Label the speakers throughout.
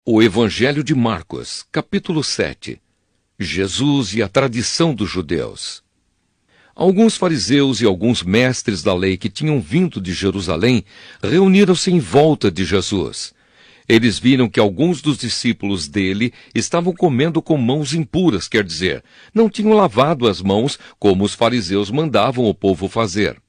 Speaker 1: O Evangelho de Marcos, capítulo 7. Jesus e a tradição dos judeus. Alguns fariseus e alguns mestres da lei que tinham vindo de Jerusalém reuniram-se em volta de Jesus. Eles viram que alguns dos discípulos dele estavam comendo com mãos impuras, quer dizer, não tinham lavado as mãos como os fariseus mandavam o povo fazer.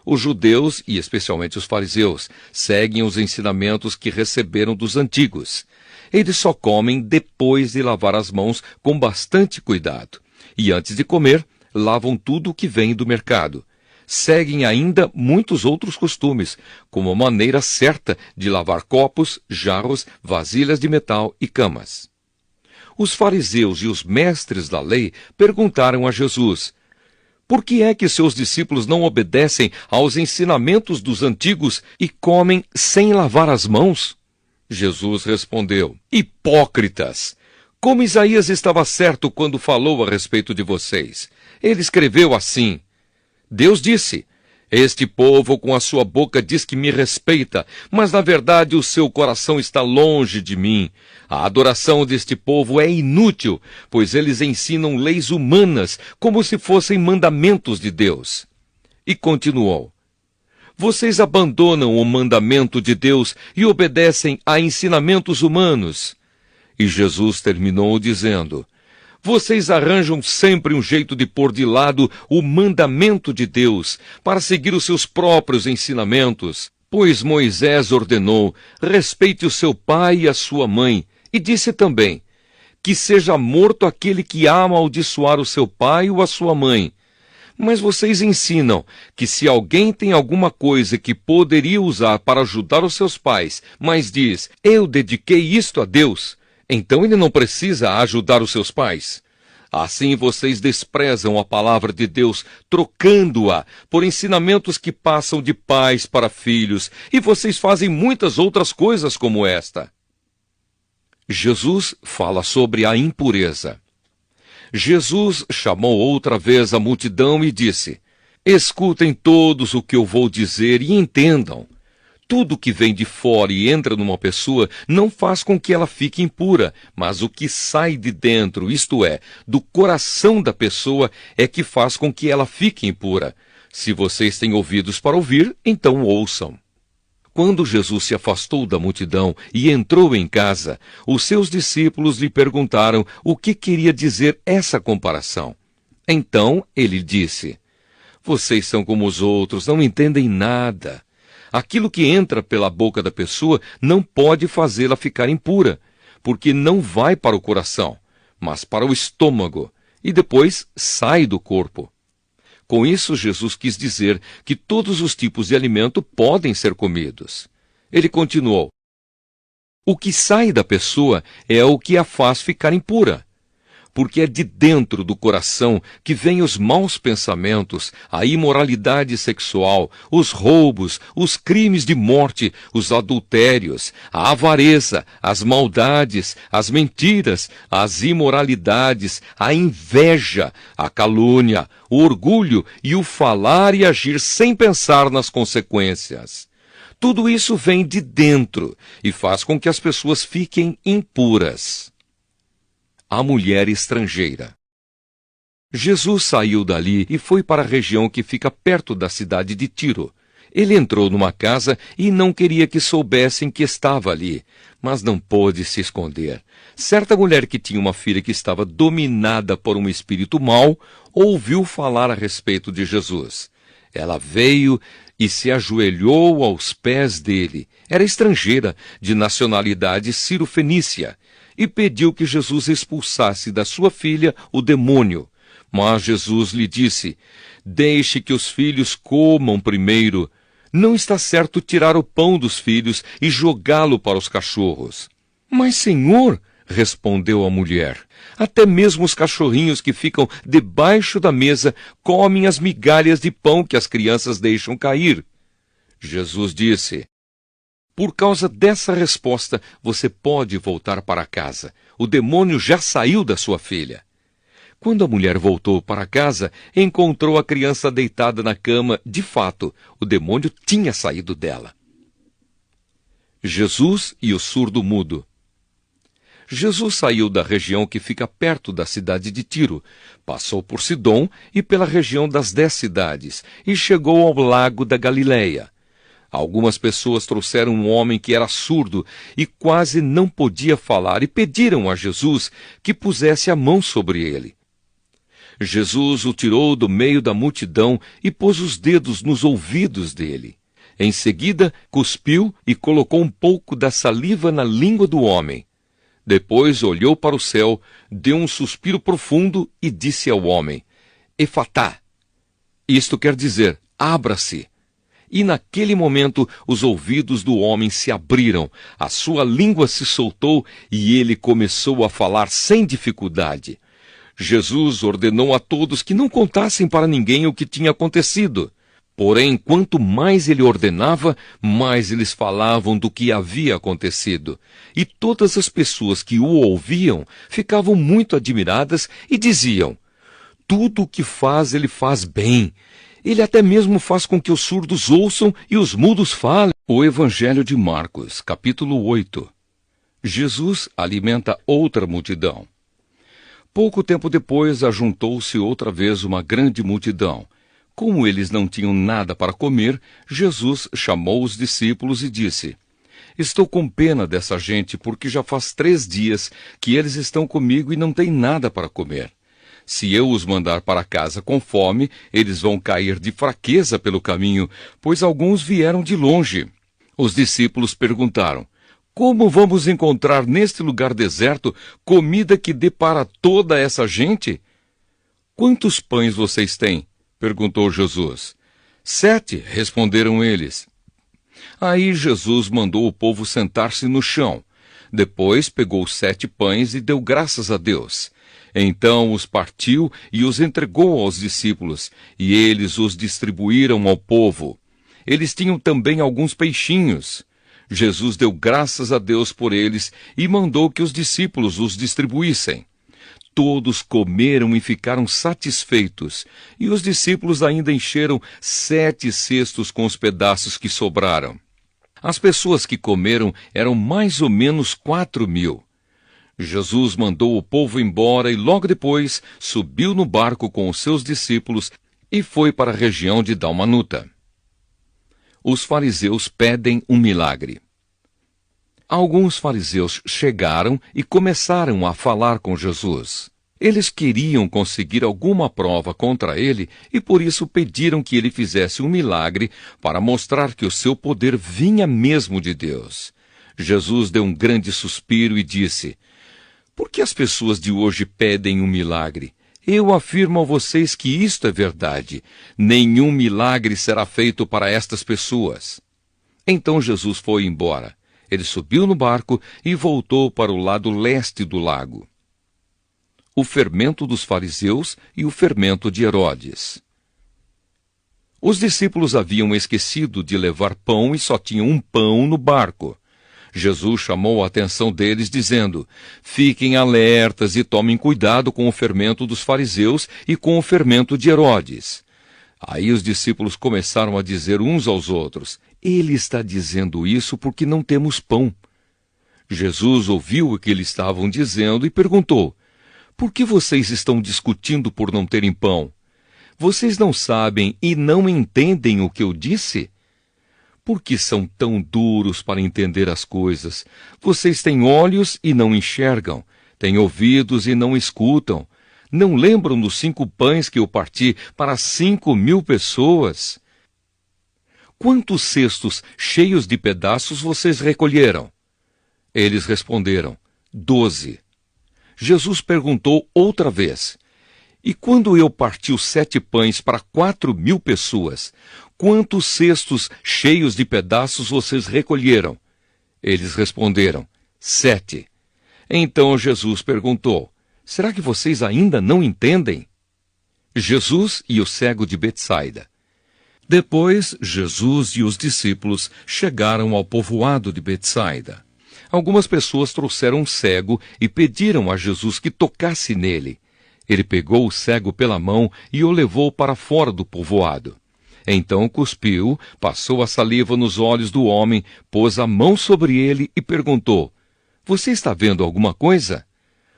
Speaker 1: Os judeus, e especialmente os fariseus, seguem os ensinamentos que receberam dos antigos. Eles só comem depois de lavar as mãos com bastante cuidado. E antes de comer, lavam tudo o que vem do mercado. Seguem ainda muitos outros costumes, como a maneira certa de lavar copos, jarros, vasilhas de metal e camas. Os fariseus e os mestres da lei perguntaram a Jesus: por que é que seus discípulos não obedecem aos ensinamentos dos antigos e comem sem lavar as mãos? Jesus respondeu: hipócritas! Como Isaías estava certo quando falou a respeito de vocês. Ele escreveu assim: Deus disse: este povo com a sua boca diz que me respeita, mas na verdade o seu coração está longe de mim. A adoração deste povo é inútil, pois eles ensinam leis humanas como se fossem mandamentos de Deus. E continuou: vocês abandonam o mandamento de Deus e obedecem a ensinamentos humanos. E Jesus terminou dizendo: vocês arranjam sempre um jeito de pôr de lado o mandamento de Deus para seguir os seus próprios ensinamentos. Pois Moisés ordenou: respeite o seu pai e a sua mãe. E disse também: que seja morto aquele que amaldiçoar o seu pai ou a sua mãe. Mas vocês ensinam que se alguém tem alguma coisa que poderia usar para ajudar os seus pais, mas diz: eu dediquei isto a Deus, então ele não precisa ajudar os seus pais. Assim vocês desprezam a palavra de Deus, trocando-a por ensinamentos que passam de pais para filhos, e vocês fazem muitas outras coisas como esta. Jesus fala sobre a impureza. Jesus chamou outra vez a multidão e disse: escutem todos o que eu vou dizer e entendam. Tudo que vem de fora e entra numa pessoa não faz com que ela fique impura, mas o que sai de dentro, isto é, do coração da pessoa, é que faz com que ela fique impura. Se vocês têm ouvidos para ouvir, então ouçam. Quando Jesus se afastou da multidão e entrou em casa, os seus discípulos lhe perguntaram o que queria dizer essa comparação. Então ele disse: vocês são como os outros, não entendem nada. Aquilo que entra pela boca da pessoa não pode fazê-la ficar impura, porque não vai para o coração, mas para o estômago, e depois sai do corpo. Com isso, Jesus quis dizer que todos os tipos de alimento podem ser comidos. Ele continuou: o que sai da pessoa é o que a faz ficar impura, porque é de dentro do coração que vêm os maus pensamentos, a imoralidade sexual, os roubos, os crimes de morte, os adultérios, a avareza, as maldades, as mentiras, as imoralidades, a inveja, a calúnia, o orgulho e o falar e agir sem pensar nas consequências. Tudo isso vem de dentro e faz com que as pessoas fiquem impuras. A mulher estrangeira. Jesus saiu dali e foi para a região que fica perto da cidade de Tiro. Ele entrou numa casa e não queria que soubessem que estava ali, mas não pôde se esconder. Certa mulher que tinha uma filha que estava dominada por um espírito mau, ouviu falar a respeito de Jesus. Ela veio e se ajoelhou aos pés dele. Era estrangeira, de nacionalidade sírio-fenícia, e pediu que Jesus expulsasse da sua filha o demônio. Mas Jesus lhe disse: deixe que os filhos comam primeiro. Não está certo tirar o pão dos filhos e jogá-lo para os cachorros. Mas, Senhor, respondeu a mulher, até mesmo os cachorrinhos que ficam debaixo da mesa comem as migalhas de pão que as crianças deixam cair. Jesus disse: por causa dessa resposta, você pode voltar para casa. O demônio já saiu da sua filha. Quando a mulher voltou para casa, encontrou a criança deitada na cama. De fato, o demônio tinha saído dela. Jesus e o surdo-mudo. Jesus saiu da região que fica perto da cidade de Tiro, passou por Sidom e pela região das 10 cidades, e chegou ao lago da Galileia. Algumas pessoas trouxeram um homem que era surdo e quase não podia falar, e pediram a Jesus que pusesse a mão sobre ele. Jesus o tirou do meio da multidão e pôs os dedos nos ouvidos dele. Em seguida, cuspiu e colocou um pouco da saliva na língua do homem. Depois olhou para o céu, deu um suspiro profundo e disse ao homem: Efatá. Isto quer dizer, abra-se. E naquele momento os ouvidos do homem se abriram, a sua língua se soltou e ele começou a falar sem dificuldade. Jesus ordenou a todos que não contassem para ninguém o que tinha acontecido. Porém, quanto mais ele ordenava, mais eles falavam do que havia acontecido. E todas as pessoas que o ouviam ficavam muito admiradas e diziam: tudo o que faz, ele faz bem. Ele até mesmo faz com que os surdos ouçam e os mudos falem. O Evangelho de Marcos, capítulo 8. Jesus alimenta outra multidão. Pouco tempo depois, ajuntou-se outra vez uma grande multidão. Como eles não tinham nada para comer, Jesus chamou os discípulos e disse: Estou com pena dessa gente, porque já faz 3 dias que eles estão comigo e não têm nada para comer. Se eu os mandar para casa com fome, eles vão cair de fraqueza pelo caminho, pois alguns vieram de longe. Os discípulos perguntaram: Como vamos encontrar neste lugar deserto comida que dê para toda essa gente? Quantos pães vocês têm? Perguntou Jesus. 7, responderam eles. Aí Jesus mandou o povo sentar-se no chão. Depois pegou 7 pães e deu graças a Deus. Então os partiu e os entregou aos discípulos, e eles os distribuíram ao povo. Eles tinham também alguns peixinhos. Jesus deu graças a Deus por eles e mandou que os discípulos os distribuíssem. Todos comeram e ficaram satisfeitos, e os discípulos ainda encheram 7 cestos com os pedaços que sobraram. As pessoas que comeram eram mais ou menos 4.000. Jesus mandou o povo embora e logo depois subiu no barco com os seus discípulos e foi para a região de Dalmanuta. Os fariseus pedem um milagre. Alguns fariseus chegaram e começaram a falar com Jesus. Eles queriam conseguir alguma prova contra ele e por isso pediram que ele fizesse um milagre para mostrar que o seu poder vinha mesmo de Deus. Jesus deu um grande suspiro e disse: Por que as pessoas de hoje pedem um milagre? Eu afirmo a vocês que isto é verdade. Nenhum milagre será feito para estas pessoas. Então Jesus foi embora. Ele subiu no barco e voltou para o lado leste do lago. O fermento dos fariseus e o fermento de Herodes. Os discípulos haviam esquecido de levar pão e só tinham um pão no barco. Jesus chamou a atenção deles, dizendo: Fiquem alertas e tomem cuidado com o fermento dos fariseus e com o fermento de Herodes. Aí os discípulos começaram a dizer uns aos outros: Ele está dizendo isso porque não temos pão. Jesus ouviu o que eles estavam dizendo e perguntou: Por que vocês estão discutindo por não terem pão? Vocês não sabem e não entendem o que eu disse? Por que são tão duros para entender as coisas? Vocês têm olhos e não enxergam, têm ouvidos e não escutam. Não lembram dos 5 pães que eu parti para 5.000 pessoas? Quantos cestos cheios de pedaços vocês recolheram? Eles responderam: 12. Jesus perguntou outra vez: E quando eu parti os 7 pães para 4.000 pessoas, quantos cestos cheios de pedaços vocês recolheram? Eles responderam: 7. Então Jesus perguntou: Será que vocês ainda não entendem? Jesus e o cego de Betsaida. Depois, Jesus e os discípulos chegaram ao povoado de Betsaida. Algumas pessoas trouxeram um cego e pediram a Jesus que tocasse nele. Ele pegou o cego pela mão e o levou para fora do povoado. Então cuspiu, passou a saliva nos olhos do homem, pôs a mão sobre ele e perguntou: Você está vendo alguma coisa?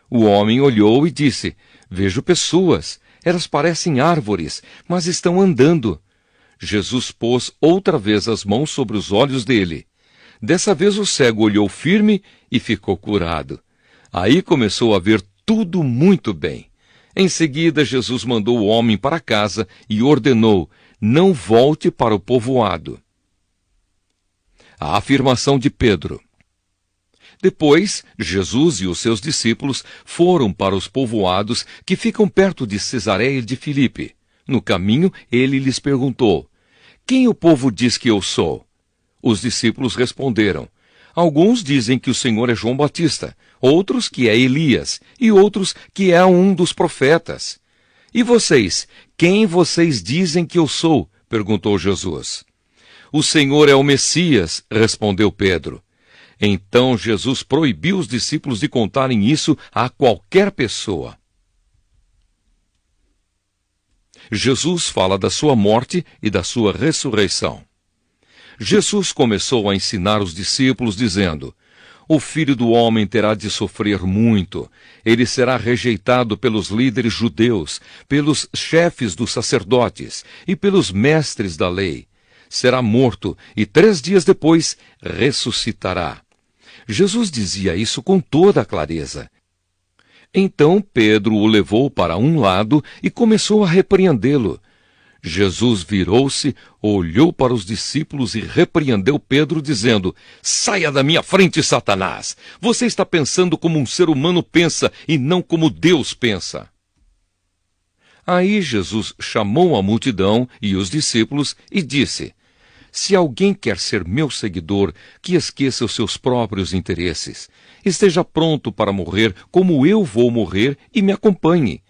Speaker 1: O homem olhou e disse: Vejo pessoas. Elas parecem árvores, mas estão andando. Jesus pôs outra vez as mãos sobre os olhos dele. Dessa vez o cego olhou firme e ficou curado. Aí começou a ver tudo muito bem. Em seguida, Jesus mandou o homem para casa e ordenou: não volte para o povoado. A afirmação de Pedro. Depois, Jesus e os seus discípulos foram para os povoados que ficam perto de Cesareia de Filipe. No caminho, ele lhes perguntou: Quem o povo diz que eu sou? Os discípulos responderam: Alguns dizem que o Senhor é João Batista, outros que é Elias, e outros que é um dos profetas. E vocês, quem vocês dizem que eu sou? Perguntou Jesus. O Senhor é o Messias, respondeu Pedro. Então Jesus proibiu os discípulos de contarem isso a qualquer pessoa. Jesus fala da sua morte e da sua ressurreição. Jesus começou a ensinar os discípulos dizendo: O Filho do Homem terá de sofrer muito. Ele será rejeitado pelos líderes judeus, pelos chefes dos sacerdotes e pelos mestres da lei. Será morto e 3 dias depois ressuscitará. Jesus dizia isso com toda a clareza. Então Pedro o levou para um lado e começou a repreendê-lo. Jesus virou-se, olhou para os discípulos e repreendeu Pedro, dizendo: Saia da minha frente, Satanás! Você está pensando como um ser humano pensa e não como Deus pensa. Aí Jesus chamou a multidão e os discípulos e disse: Se alguém quer ser meu seguidor, que esqueça os seus próprios interesses. Esteja pronto para morrer como eu vou morrer e me acompanhe.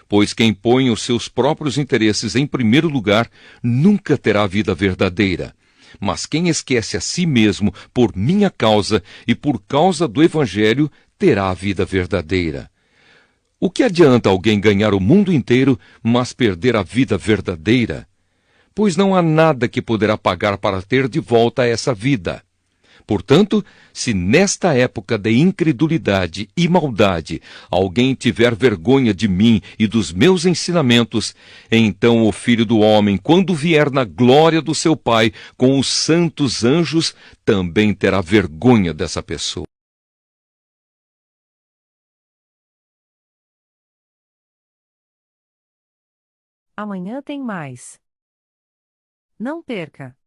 Speaker 1: Pois quem põe os seus próprios interesses em primeiro lugar nunca terá vida verdadeira. Mas quem esquece a si mesmo por minha causa e por causa do Evangelho terá a vida verdadeira. O que adianta alguém ganhar o mundo inteiro, mas perder a vida verdadeira? Pois não há nada que poderá pagar para ter de volta essa vida. Portanto, se nesta época de incredulidade e maldade alguém tiver vergonha de mim e dos meus ensinamentos, então o Filho do Homem, quando vier na glória do seu Pai com os santos anjos, também terá vergonha dessa pessoa.
Speaker 2: Amanhã tem mais. Não perca!